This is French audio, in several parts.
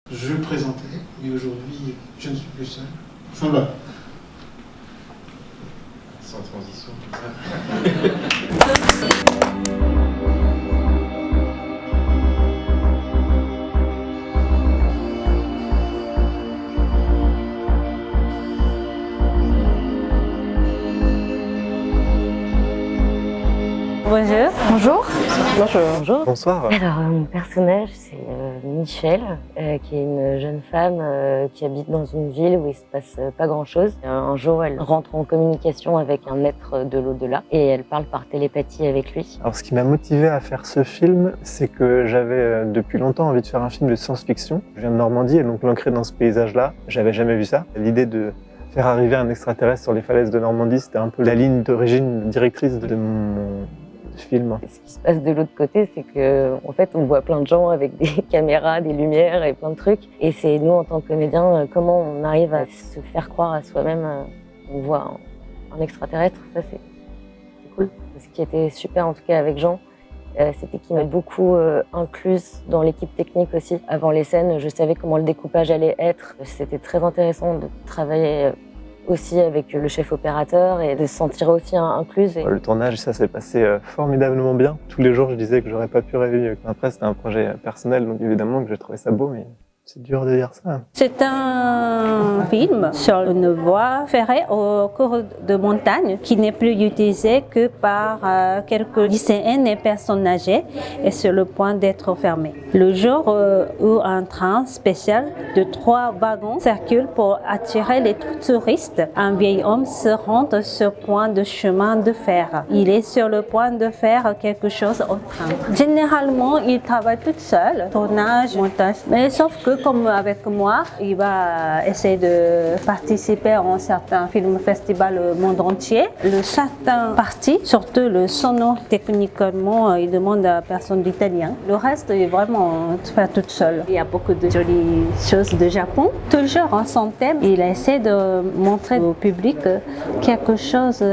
Je présentais, et aujourd'hui, je ne suis plus seul. Ça va. Sans transition, Bonjour. Bonjour. Bonjour. Bonsoir. Alors, mon personnage, c'est Michel, qui est une jeune femme qui habite dans une ville où il se passe pas grand-chose. Un jour, elle rentre en communication avec un être de l'au-delà et elle parle par télépathie avec lui. Alors, ce qui m'a motivé à faire ce film, c'est que j'avais depuis longtemps envie de faire un film de science-fiction. Je viens de Normandie et donc l'ancrer dans ce paysage-là, j'avais jamais vu ça. L'idée de faire arriver un extraterrestre sur les falaises de Normandie, c'était un peu la ligne d'origine directrice de mon film. Ce qui se passe de l'autre côté, c'est que en fait, on voit plein de gens avec des caméras, des lumières et plein de trucs. Et c'est nous, en tant que comédiens, comment on arrive à se faire croire à soi-même qu'on voit un extraterrestre. Ça, c'est cool. Ce qui était super, en tout cas, avec Jean, c'était qu'il m'a beaucoup incluse dans l'équipe technique aussi. Avant les scènes, je savais comment le découpage allait être. C'était très intéressant de travailler aussi avec le chef opérateur et de se sentir aussi incluse. Le tournage, ça s'est passé formidablement bien. Tous les jours, je disais que j'aurais pas pu rêver mieux. Après, c'était un projet personnel, donc évidemment que je trouvais ça beau, mais c'est dur de dire ça. C'est un film sur une voie ferrée au cours de montagne qui n'est plus utilisée que par quelques lycéennes et personnes âgées et sur le point d'être fermée. Le jour où un train spécial de 3 wagons circule pour attirer les touristes, un vieil homme se rend sur le point de chemin de fer. Il est sur le point de faire quelque chose au train. Généralement, il travaille tout seul, tournage, montage, mais sauf que comme avec moi, il va essayer de participer à certains films festivals au monde entier. Le certains parties, surtout le sono, techniquement, il demande à personne d'italien. Le reste est vraiment fait toute seule. Il y a beaucoup de jolies choses de Japon. Toujours en son thème, il essaie de montrer au public quelque chose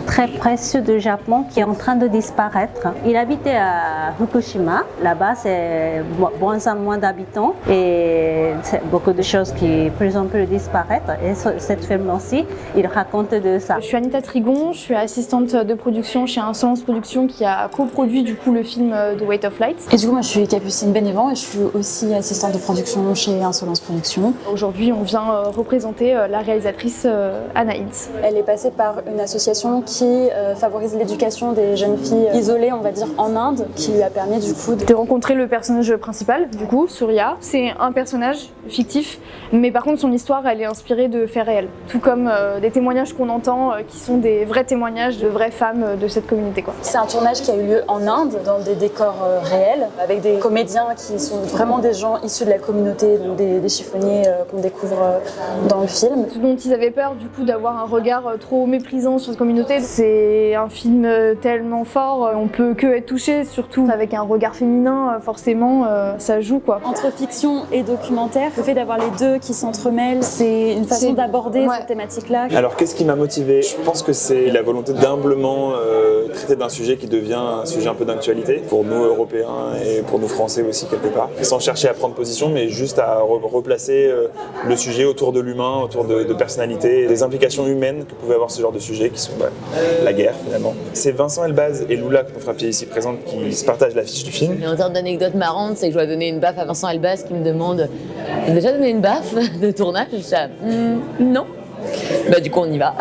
très précieux du Japon qui est en train de disparaître. Il habitait à Fukushima. Là-bas, c'est moins en moins d'habitants. Et c'est beaucoup de choses qui de plus en plus disparaissent. Et cette film aussi, il raconte de ça. Je suis Anita Trigon, je suis assistante de production chez Insolence Productions qui a coproduit du coup le film The Weight of Light. Et du coup, moi je suis Capucine Bénévent et je suis aussi assistante de production chez Insolence Productions. Aujourd'hui, on vient représenter la réalisatrice Anna Hinz. Elle est passée par une association qui favorise l'éducation des jeunes filles isolées, on va dire, en Inde, qui lui a permis du coup de rencontrer le personnage principal, du coup, Surya. C'est un personnage fictif, mais par contre son histoire elle est inspirée de faits réels. Tout comme des témoignages qu'on entend qui sont des vrais témoignages de vraies femmes de cette communauté, quoi. C'est un tournage qui a eu lieu en Inde, dans des décors réels, avec des comédiens qui sont vraiment des gens issus de la communauté, donc des chiffonniers qu'on découvre dans le film. Ce dont ils avaient peur du coup d'avoir un regard trop méprisant sur cette communauté, c'est un film tellement fort, on peut que être touché, surtout avec un regard féminin, forcément ça joue, quoi. Entre fiction et documentaire, le fait d'avoir les deux qui s'entremêlent, c'est une façon d'aborder cette thématique-là. Alors qu'est-ce qui m'a motivé ? Je pense que c'est la volonté d'humblement traiter d'un sujet qui devient un sujet un peu d'actualité pour nous Européens et pour nous Français aussi quelque part. Sans chercher à prendre position, mais juste à replacer le sujet autour de l'humain, autour de personnalités, des implications humaines que pouvait avoir ce genre de sujet qui sont la guerre finalement. C'est Vincent Elbaz et Lula, notre frappier ici présente, qui se partagent l'affiche du film. Et en termes d'anecdotes marrantes, c'est que je dois donner une baffe à Vincent Elbaz qui me demande « T'as déjà donné une baffe de tournage ?» Je dis « Non ». Bah du coup on y va.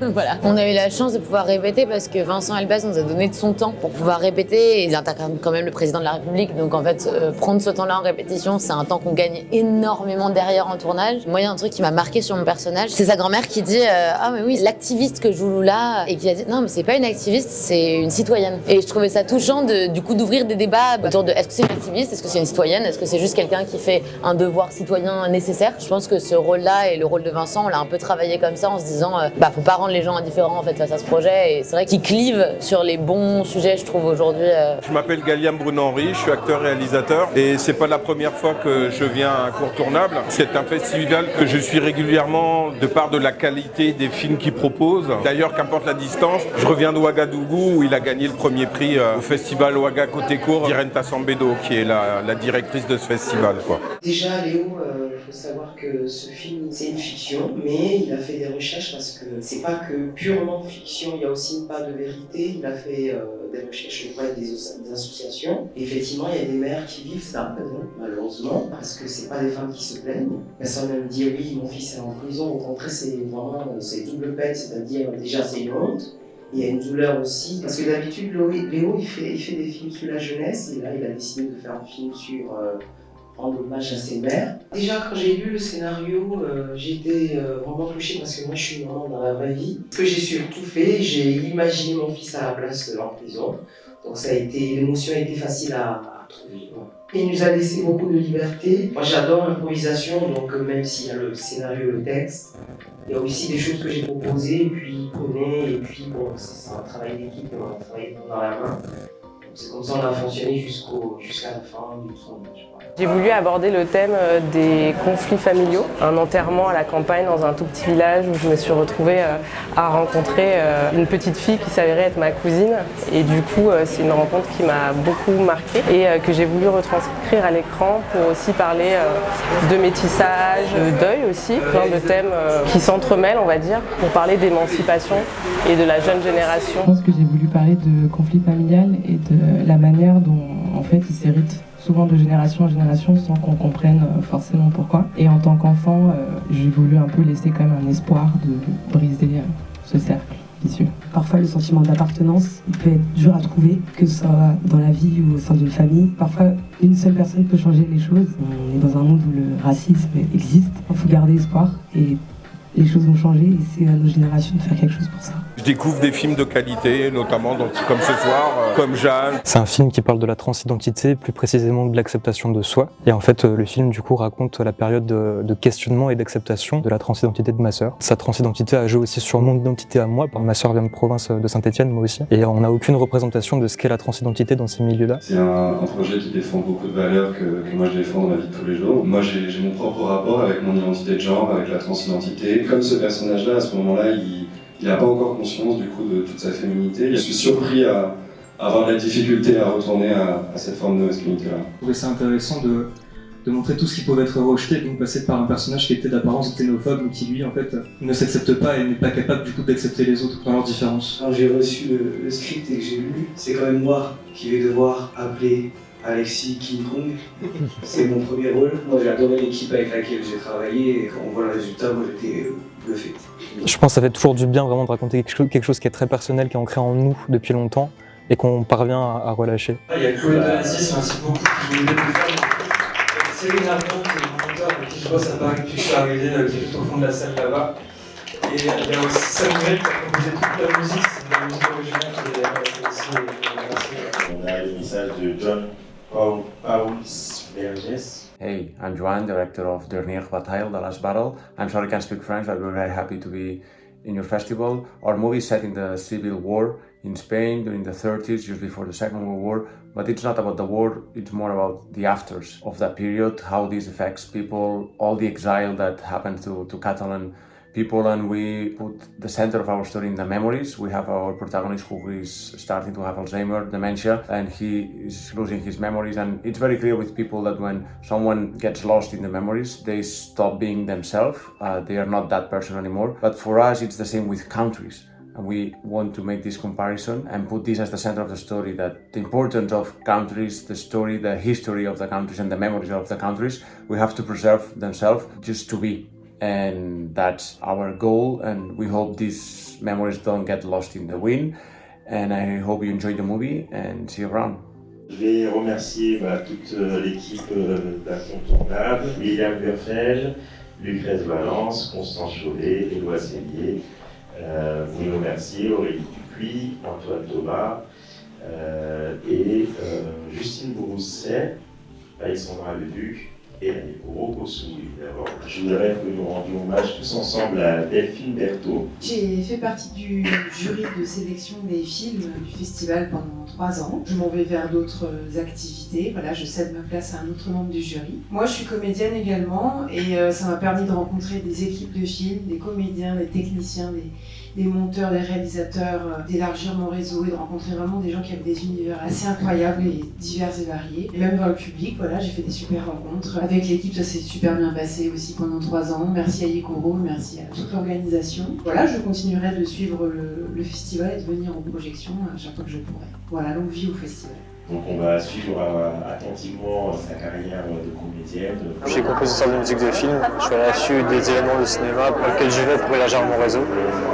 Voilà. On a eu la chance de pouvoir répéter parce que Vincent Elbaz nous a donné de son temps pour pouvoir répéter et il incarne quand même le président de la République, donc en fait prendre ce temps-là en répétition, c'est un temps qu'on gagne énormément derrière en tournage. Moi il y a un truc qui m'a marqué sur mon personnage, c'est sa grand-mère qui dit ah mais oui, l'activiste que joue Lula, et qui a dit non mais c'est pas une activiste, c'est une citoyenne. Et je trouvais ça touchant du coup d'ouvrir des débats autour de est-ce que c'est une activiste, est-ce que c'est une citoyenne, est-ce que c'est juste quelqu'un qui fait un devoir citoyen nécessaire. Je pense que ce rôle-là et le rôle de Vincent, on l'a un peu travaillé comme ça en se disant faut pas rendre les gens indifférents en fait face à ce projet. Et c'est vrai qu'il clive sur les bons sujets, je trouve aujourd'hui. Je m'appelle Galiam Brunhenry, je suis acteur-réalisateur et c'est pas la première fois que je viens à Incontournable. C'est un festival que je suis régulièrement de par de la qualité des films qu'il propose. D'ailleurs, qu'importe la distance, je reviens de Ouagadougou où il a gagné le premier prix au festival Ouaga Côté Court d'Irène Tassambedo, qui est la directrice de ce festival, quoi. Déjà, Léo, il faut savoir que ce film, c'est une fiction, mais il a fait des recherches parce que c'est pas que purement fiction, il y a aussi une part de vérité. Il a fait des recherches auprès des associations. Et effectivement, il y a des mères qui vivent ça, malheureusement, parce que c'est pas des femmes qui se plaignent. Personne ne me dit oui, mon fils est en prison. Au contraire, c'est vraiment double peine, c'est-à-dire déjà c'est une honte. Il y a une douleur aussi, parce que d'habitude, Léo, il fait des films sur la jeunesse, et là, il a décidé de faire un film sur rendre hommage à ses mères. Déjà, quand j'ai lu le scénario, j'ai été vraiment touchée, parce que moi, je suis vraiment dans la vraie vie. Ce que j'ai surtout fait, j'ai imaginé mon fils à la place en prison, donc l'émotion a été facile à trouver. Il nous a laissé beaucoup de liberté. Moi, j'adore l'improvisation, donc même s'il y a le scénario et le texte, il y a aussi des choses que j'ai proposées, et puis il connaît, et puis bon, c'est un travail d'équipe, on a travaillé dans la main. C'est comme ça qu'on a fonctionné jusqu'à la fin du tournage. J'ai voulu aborder le thème des conflits familiaux, un enterrement à la campagne dans un tout petit village où je me suis retrouvée à rencontrer une petite fille qui s'avérait être ma cousine. Et du coup, c'est une rencontre qui m'a beaucoup marquée et que j'ai voulu retranscrire à l'écran pour aussi parler de métissage, de deuil aussi, plein de thèmes qui s'entremêlent, on va dire, pour parler d'émancipation et de la jeune génération. Je pense que j'ai voulu parler de conflit familial et de la manière dont en fait il s'hérite souvent de génération en génération sans qu'on comprenne forcément pourquoi. Et en tant qu'enfant, j'ai voulu un peu laisser quand même un espoir de briser ce cercle vicieux. Parfois le sentiment d'appartenance, il peut être dur à trouver, que ce soit dans la vie ou au sein d'une famille. Parfois une seule personne peut changer les choses. On est dans un monde où le racisme existe, il faut garder espoir et les choses vont changer et c'est à nos générations de faire quelque chose pour ça. Je découvre des films de qualité, notamment comme ce soir, comme Jeanne. C'est un film qui parle de la transidentité, plus précisément de l'acceptation de soi. Et en fait, le film du coup raconte la période de questionnement et d'acceptation de la transidentité de ma sœur. Sa transidentité a joué aussi sur mon identité à moi. Ma sœur vient de province de Saint-Étienne, moi aussi. Et on n'a aucune représentation de ce qu'est la transidentité dans ces milieux-là. C'est un projet qui défend beaucoup de valeurs que moi je défends dans la vie de tous les jours. Moi j'ai mon propre rapport avec mon identité de genre, avec la transidentité. Comme ce personnage-là, à ce moment-là, il n'a pas encore conscience du coup de toute sa féminité. Je suis surpris à avoir de la difficulté à retourner à cette forme de masculinité-là. Je trouvais ça intéressant de montrer tout ce qui pouvait être rejeté, donc passer par un personnage qui était d'apparence xénophobe, mais qui lui en fait ne s'accepte pas et n'est pas capable du coup d'accepter les autres dans leurs différences. Quand j'ai reçu le script et que j'ai lu, c'est quand même moi qui vais devoir appeler Alexis King Kong. C'est mon premier rôle. Moi j'ai adoré l'équipe avec laquelle j'ai travaillé et quand on voit le résultat, moi j'étais bluffé. Je pense que ça fait toujours du bien vraiment de raconter quelque chose qui est très personnel, qui est ancré en nous depuis longtemps et qu'on parvient à relâcher. Il y a Chloé Delazis, merci beaucoup, qui voulait le faire. Céline Armand, qui est mon mentor, avec qui je bosse à Paris depuis que je suis arrivé, qui est tout au fond de la salle là-bas. Et il y a aussi Samuel qui a composé toute la musique, c'est de la musique originale qui est aussi. On a le message de John Paul Vergès. Hey, I'm Joan, director of Dernier Bataille, The Last Battle. I'm sorry I can't speak French, but we're very happy to be in your festival. Our movie is set in the Civil War in Spain during the 30s, just before the Second World War. But it's not about the war, it's more about the afters of that period, how this affects people, all the exile that happened to Catalan people, and we put the center of our story in the memories. We have our protagonist who is starting to have Alzheimer, dementia, and he is losing his memories. And it's very clear with people that when someone gets lost in the memories, they stop being themselves. They are not that person anymore. But for us, it's the same with countries. And we want to make this comparison and put this as the center of the story, that the importance of countries, the story, the history of the countries and the memories of the countries, we have to preserve themselves just to be. And that's our goal, and we hope these memories don't get lost in the wind. And I hope you enjoy the movie and see you around. Je vais remercier toute l'équipe d'Incontournable, William Burfel, Lucrèce Valence, Constance Chauvet, Éloi Cellier. Vous nous remerciez, Aurélie Dupuis, Antoine Thomas et Justine Bourrousset, Alexandra Leduc et Enrico Rossouille. D'abord, je voudrais que nous rendions hommage tous ensemble à Delphine Berthaud. J'ai fait partie du jury de sélection des films du festival pendant 3 ans. Je m'en vais vers d'autres activités. Voilà, je cède ma place à un autre membre du jury. Moi, je suis comédienne également et ça m'a permis de rencontrer des équipes de films, des comédiens, des techniciens, des monteurs, des réalisateurs, d'élargir mon réseau et de rencontrer vraiment des gens qui avaient des univers assez incroyables et divers et variés. Et même dans le public, voilà, j'ai fait des super rencontres. Avec l'équipe, ça s'est super bien passé aussi pendant 3 ans. Merci à Yekoro, merci à toute l'organisation. Voilà, je continuerai de suivre le festival et de venir aux projections à chaque fois que je pourrai. Voilà, longue vie au festival. Donc on va suivre attentivement sa carrière de comédienne. Je suis compositeur de musique de film. Je suis à l'affût des événements de cinéma pour lesquels je vais pour élargir mon réseau.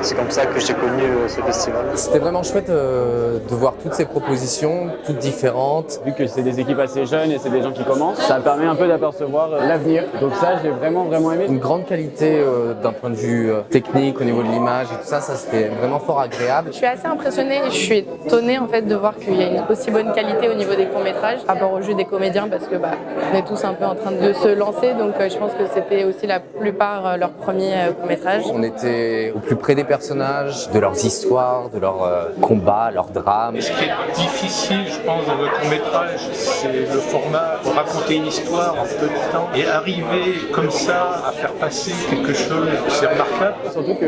C'est comme ça que j'ai connu ce festival. C'était vraiment chouette de voir toutes ces propositions, toutes différentes. Vu que c'est des équipes assez jeunes et c'est des gens qui commencent, ça permet un peu d'apercevoir l'avenir. Donc ça, j'ai vraiment aimé. Une grande qualité d'un point de vue technique, au niveau de l'image et tout ça, c'était vraiment fort agréable. Je suis assez impressionnée et je suis étonnée en fait de voir qu'il y a une aussi bonne qualité au niveau des courts-métrages par rapport au jeu des comédiens parce que on est tous un peu en train de se lancer, donc je pense que c'était aussi la plupart leur premier court-métrage. On était au plus près des personnages, de leurs histoires, de leurs combats, leurs drames. Ce qui est difficile, je pense, dans le court-métrage, c'est le format pour raconter une histoire en peu de temps et arriver comme ça à faire passer quelque chose, c'est remarquable. Surtout que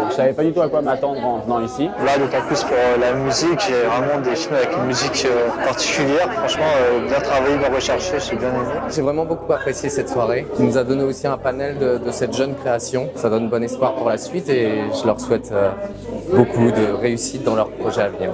je savais pas du tout à quoi m'attendre en venant ici. Là, d'autant plus pour la musique, j'ai vraiment des films avec une musique particulière. Franchement, bien travaillé, bien recherché, j'ai bien aimé. J'ai vraiment beaucoup apprécié cette soirée. Il nous a donné aussi un panel de cette jeune création. Ça donne bon espoir pour la suite et je leur souhaite beaucoup de réussite dans leur projet à venir.